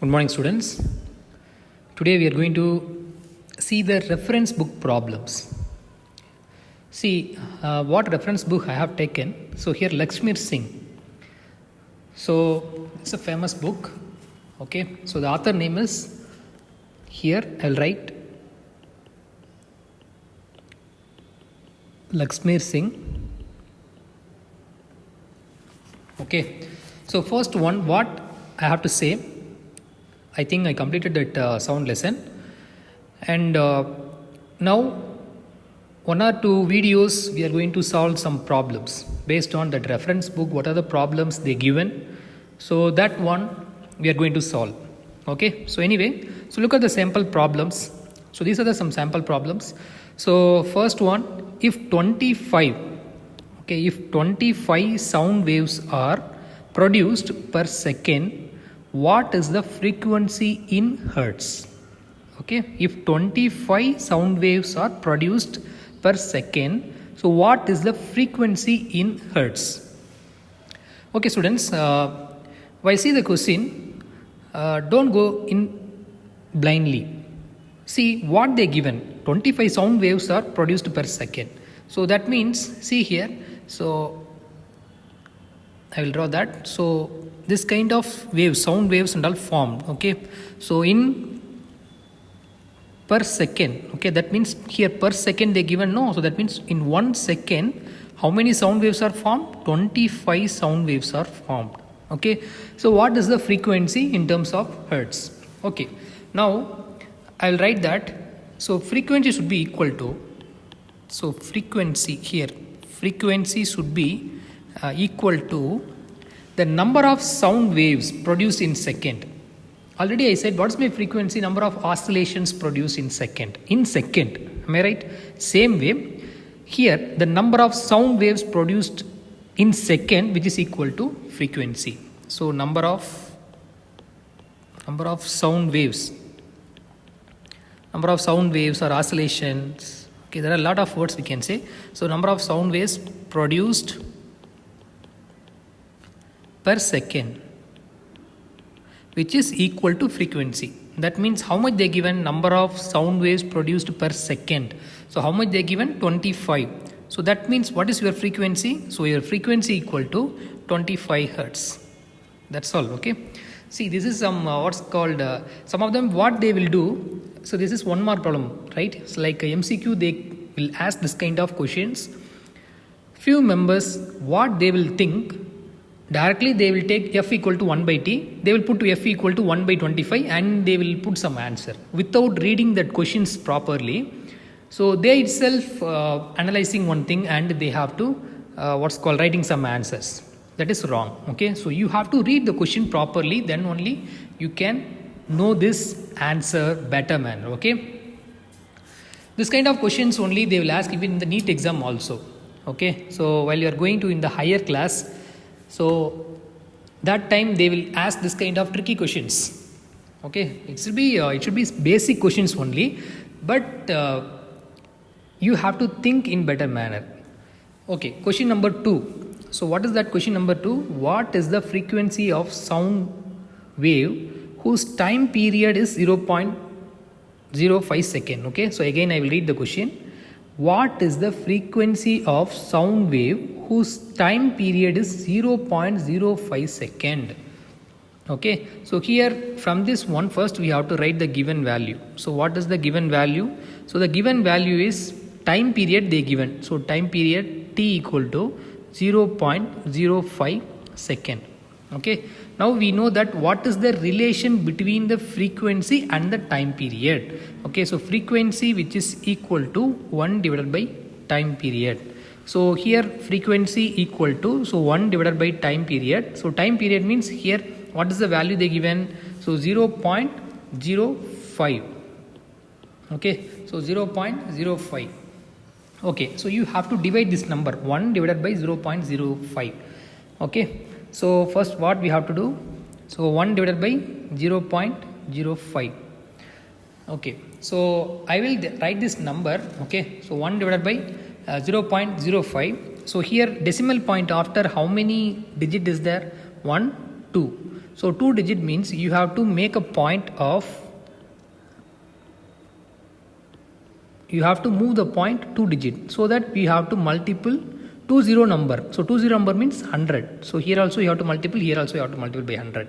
Good morning, students. Today we are going to see the reference book problems. See what reference book I have taken. So here Lakshmi Singh. So it's a famous book. Okay. So the author name is, here I'll write Lakshmi Singh. Okay. So first one, what I have to say. I think I completed that sound lesson, and now one or two videos we are going to solve some problems based on that reference book. What are the problems they given? So that one we are going to solve. Okay. So anyway, so look at the sample problems. So these are some sample problems. So first one, if 25 sound waves are produced per second, what is the frequency in hertz? Okay, if 25 sound waves are produced per second, so what is the frequency in hertz? Okay, students, while see the question, don't go in blindly. See what they given. 25 sound waves are produced per second. So that means, see here, so I will draw that. So this kind of waves, sound waves and all formed. Okay. So in per second, okay, that means here per second they given no. So that means in 1 second, how many sound waves are formed? 25 sound waves are formed. Okay. So what is the frequency in terms of hertz? Okay. Now I'll write that. So frequency should be equal to, so frequency here, frequency should be equal to the number of sound waves produced in second. Already I said what's my frequency? Number of oscillations produced in second. In second, am I right? Same way, here the number of sound waves produced in second, which is equal to frequency. So number of sound waves. Number of sound waves or oscillations. Okay, there are a lot of words we can say. So number of sound waves produced per second, which is equal to frequency. That means how much they given? Number of sound waves produced per second. So how much they given? 25. So that means what is your frequency? So your frequency equal to 25 hertz. That's all. Okay. See, this is some what's called some of them what they will do. So this is one more problem, right? It's like a MCQ. They will ask this kind of questions. Few members, what they will think, directly they will take f equal to 1 by t, they will put to f equal to 1 by 25 and they will put some answer without reading that questions properly. So they itself analyzing one thing and they have to what's called writing some answers. That is wrong. Okay, so you have to read the question properly, then only you can know this answer better manner. Okay, this kind of questions only they will ask even in the NEET exam also. Okay, so while you are going to in the higher class, so that time they will ask this kind of tricky questions. Okay, it should be basic questions only, but you have to think in better manner. Okay, question number 2. So what is that question number 2? What is the frequency of sound wave whose time period is 0.05 second? Okay, so again I will read the question. What is the frequency of sound wave whose time period is 0.05 second? Okay, so here from this one first we have to write the given value. So what is the given value? So the given value is time period they given. So time period t equal to 0.05 second. Okay, now we know that what is the relation between the frequency and the time period. Okay, so frequency which is equal to 1 divided by time period. So here frequency equal to, so 1 divided by time period. So time period means here what is the value they given? So 0.05. Okay, so 0.05. Okay, so you have to divide this number 1 divided by 0.05. Okay, so first what we have to do? So 1 divided by 0.05. Okay, so I will write this number. Okay, so 1 divided by 0.05. So here decimal point after how many digit is there? 1, 2. So 2 digit means you have to make a point of, you have to move the point 2 digit, so that we have to multiple 20 number. So 20 number means 100. So here also you have to multiple, here also you have to multiple by 100.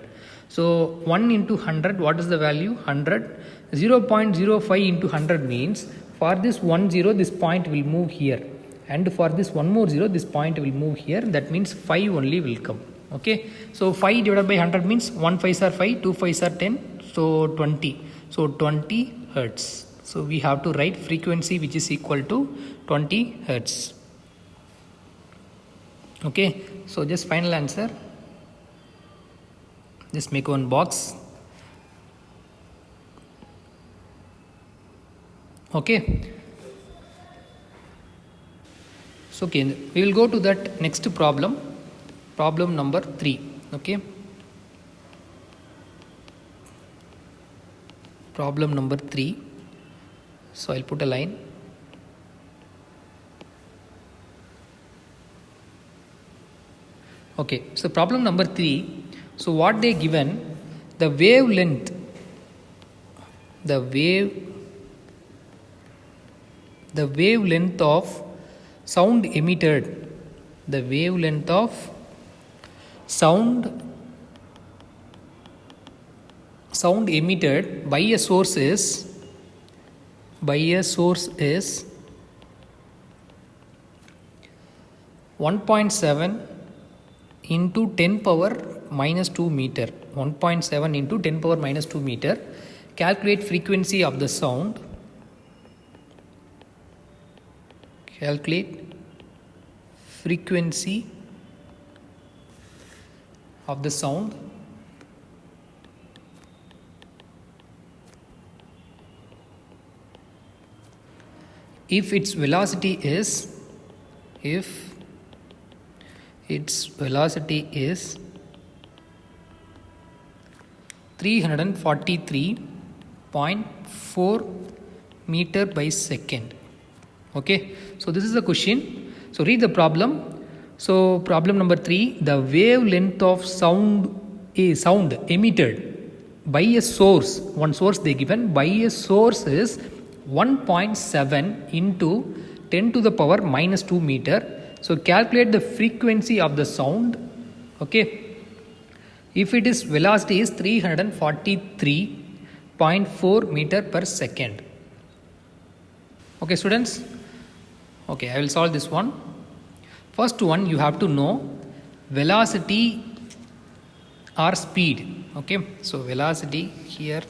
So 1 into 100, what is the value? 100. 0.05 into 100 means for this 1 0 this point will move here, and for this one more 0 this point will move here. That means 5 only will come. Okay, so 5 divided by 100 means 1 5s are 5, 2 5s are 10, so 20. So 20 hertz. So we have to write frequency which is equal to 20 hertz. Okay, so just final answer. Just make one box. Okay. So okay, we will go to that next problem. Problem number 3. Okay. Problem number 3. So I'll put a line. Okay, so problem number 3. So what they given, the wavelength of sound emitted, the wavelength of sound emitted by a source is 1.7 into 10 power minus 2 meter. 1.7 into 10 power minus 2 meter. Calculate frequency of the sound. Calculate frequency of the sound. If its velocity is 343.4 meter by second. Okay, so this is the question. So read the problem. So problem number 3, the wavelength of sound emitted by a source, one source they given by a source is 1.7 into 10 to the power minus 2 meter. So calculate the frequency of the sound. Okay, if it is velocity is 343.4 meter per second. Okay students, okay, I will solve this one. First one, you have to know velocity or speed. Okay, so velocity here.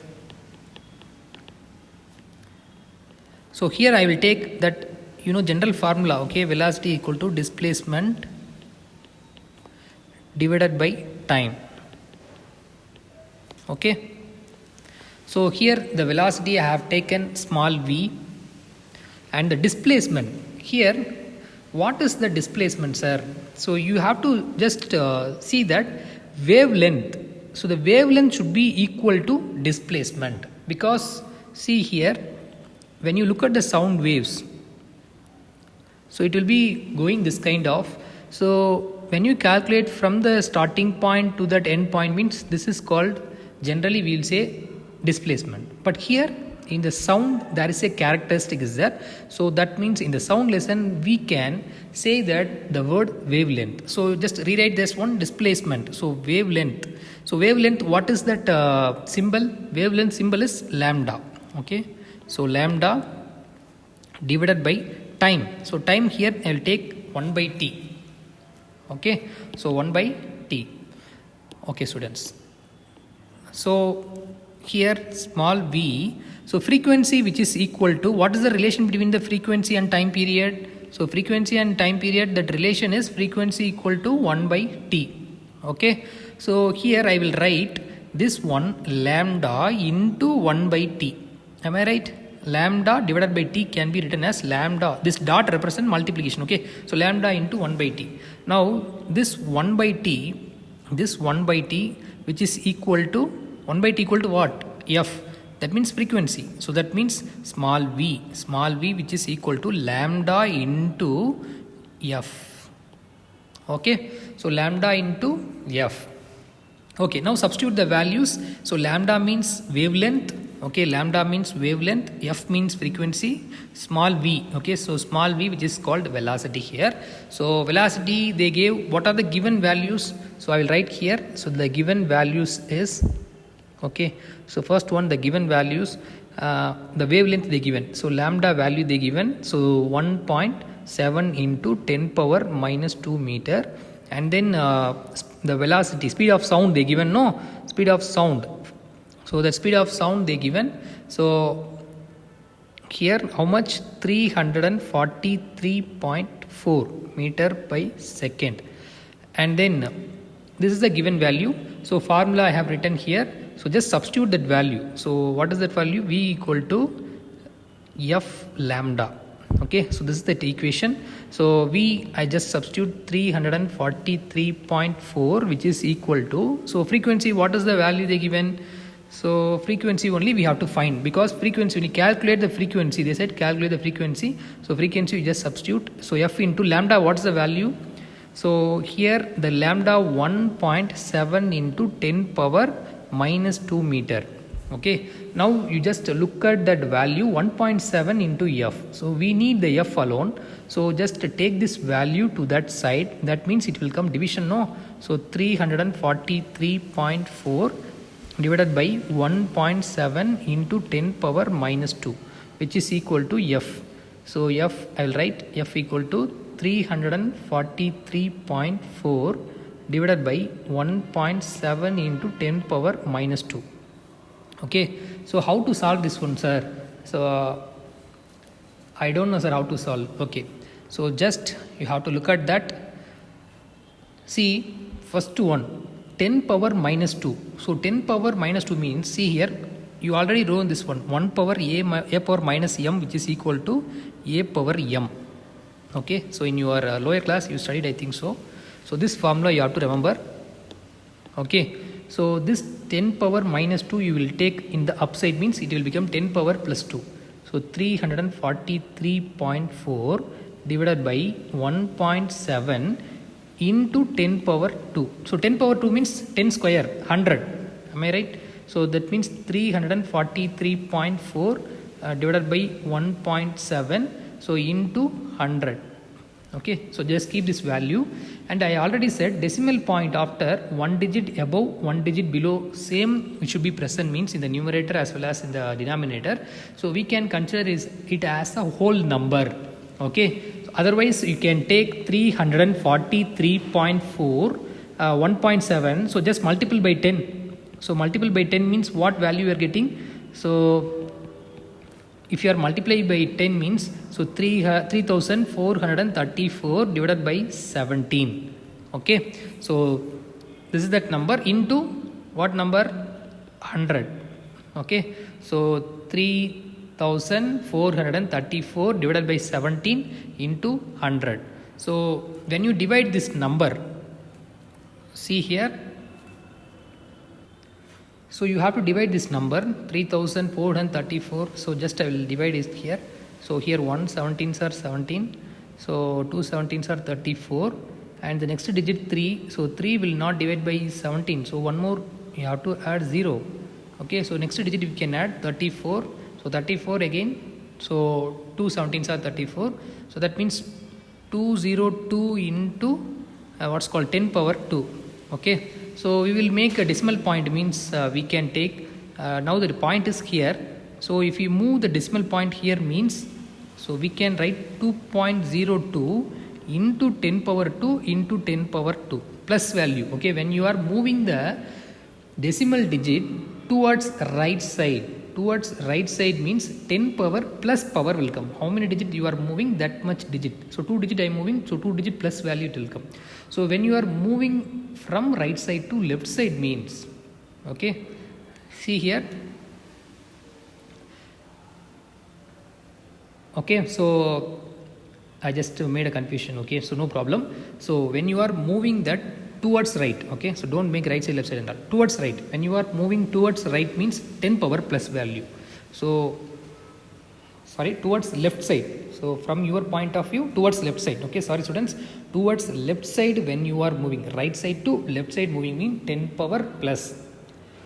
So here I will take that, general formula. Okay, velocity equal to displacement divided by time. Okay, so here the velocity I have taken small v, and the displacement here, what is the displacement, sir? So you have to just see that wavelength. So the wavelength should be equal to displacement, because see here, when you look at the sound waves, so it will be going this kind of. So when you calculate from the starting point to that end point means this is called, generally we will say displacement. But here in the sound there is a characteristic is there. So that means in the sound lesson we can say that the word wavelength. So just rewrite this one, displacement. So wavelength. So wavelength, what is that symbol? Wavelength symbol is lambda. Okay, so lambda divided by time. So time here I will take 1 by t. Okay, so 1 by t. Okay students, so here small v. So frequency which is equal to, what is the relation between the frequency and time period? So frequency and time period, that relation is frequency equal to 1 by t. Okay, so here I will write this one lambda into 1 by t. Am I right? Lambda divided by t can be written as lambda. This dot represent multiplication. Okay, so lambda into 1 by t. Now this 1 by t, which is equal to 1 by t equal to what? F. That means frequency. So that means small v which is equal to lambda into f. Okay, so lambda into f. Okay, now substitute the values. So lambda means wavelength. Okay, lambda means wavelength. F means frequency. Small v. Okay, so small v, which is called velocity here. So velocity they gave. What are the given values? So I will write here. So the given values is, okay. So first one, the given values, the wavelength they given. So lambda value they given. So 1.7 into 10 power minus 2 meter. And then the velocity, speed of sound they given, no, speed of sound. So the speed of sound they given. So here how much? 343.4 meter by second. And then this is the given value. So formula I have written here. So just substitute that value. So what is that value? V equal to F lambda. Okay, so this is the equation. So I just substitute 343.4, which is equal to, so frequency, what is the value they given? So frequency only we have to find, because frequency, when you calculate the frequency, they said calculate the frequency. So frequency you just substitute. So F into lambda, what's the value? So here the lambda 1.7 into 10 power minus 2 meter. Okay, now you just look at that value 1.7 into F. So we need the F alone. So just take this value to that side. That means it will come division, no? So 343.4 divided by 1.7 into 10 power minus 2, which is equal to F. So F, I will write F equal to 343.4 divided by 1.7 into 10 power minus 2. Okay, so how to solve this one, sir? So I don't know, sir, how to solve. Okay, so just you have to look at that. See, first one, 10 power minus 2. So 10 power minus 2 means, see here, you already wrote this one, 1 power a power minus m, which is equal to a power m. Okay, so in your lower class you studied, I think so. So this formula you have to remember. Okay, so this 10 power minus 2 you will take in the upside, means it will become 10 power plus 2. So 343.4 divided by 1.7 into 10 power 2. So 10 power 2 means 10 square, 100. Am I right? So that means 343.4 divided by 1.7. So into 100. Okay, so just keep this value. And I already said decimal point after 1 digit above, 1 digit below, same it should be present, means in the numerator as well as in the denominator. So we can consider it as a whole number. Okay, so otherwise you can take 343.4 1.7, so just multiple by 10. So multiple by 10 means what value you are getting? So if you are multiplied by 10 means, so 3434 divided by 17. Okay, so this is that number into what number? 100. Okay, so 3434 divided by 17 into 100. So when you divide this number, see here, so you have to divide this number 3434. So just I will divide it here. So here 1 17s are 17. So 2 17s are 34. And the next digit 3. So 3 will not divide by 17. So one more you have to add 0. Okay. So next digit you can add 34. So 34 again. So 2 17s are 34. So that means 202 into what's called 10 power 2. Okay. So we will make a decimal point, means we can take, now the point is here. So if you move the decimal point here means, so we can write 2.02 into 10 power 2 into 10 power 2 plus value. Okay, when you are moving the decimal digit towards right side, means 10 power plus power will come. How many digit you are moving, that much digit. So 2 digit I am moving, so 2 digit plus value it will come. So when you are moving from right side to left side means, okay, see here. Okay, so I just made a confusion. Okay, so no problem. So when you are moving that towards right, okay, so don't make right side left side and all, towards right. When you are moving towards right means 10 power plus value. So sorry, towards left side. So from your point of view towards left side, okay, sorry students, towards left side when you are moving, right side to left side moving means 10 power plus.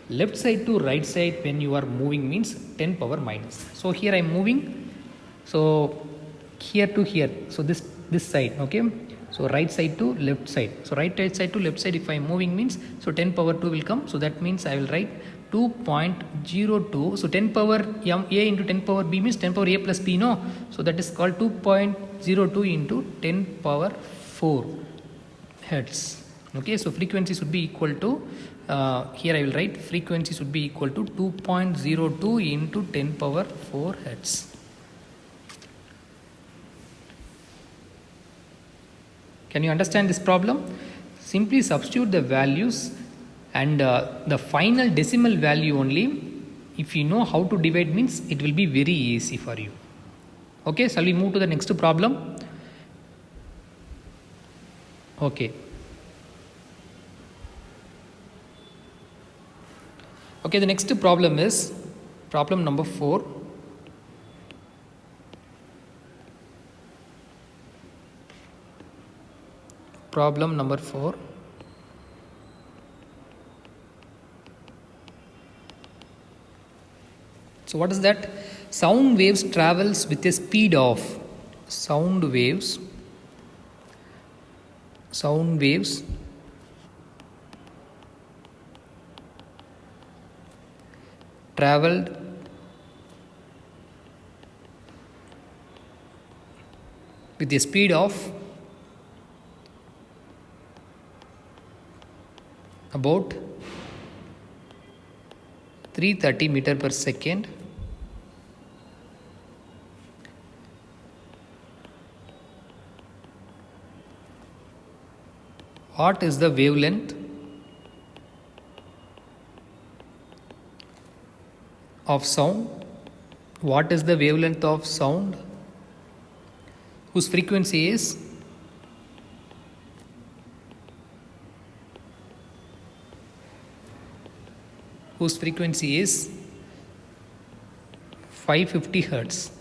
Left side to right side when you are moving means 10 power minus. So here I am moving, so here to here, so this side, okay, so right side to left side, so right side to left side if I am moving means, so 10 power 2 will come, so that means I will write 2.02, so 10 power a into 10 power b means 10 power a plus b, no, so that is called 2.02 into 10 power 4 hertz. Okay, so frequency should be equal to here I will write frequency should be equal to 2.02 into 10 power 4 hertz. Can you understand this problem? Simply substitute the values and the final decimal value only. If you know how to divide means it will be very easy for you. Okay, shall we move to the next problem? Okay. Okay, the next problem is problem number 4. Problem number 4. So what is that? Sound waves travels with a speed of sound waves traveled with a speed of about 330 meter per second. What is the wavelength of sound? What is the wavelength of sound whose frequency is 550 hertz?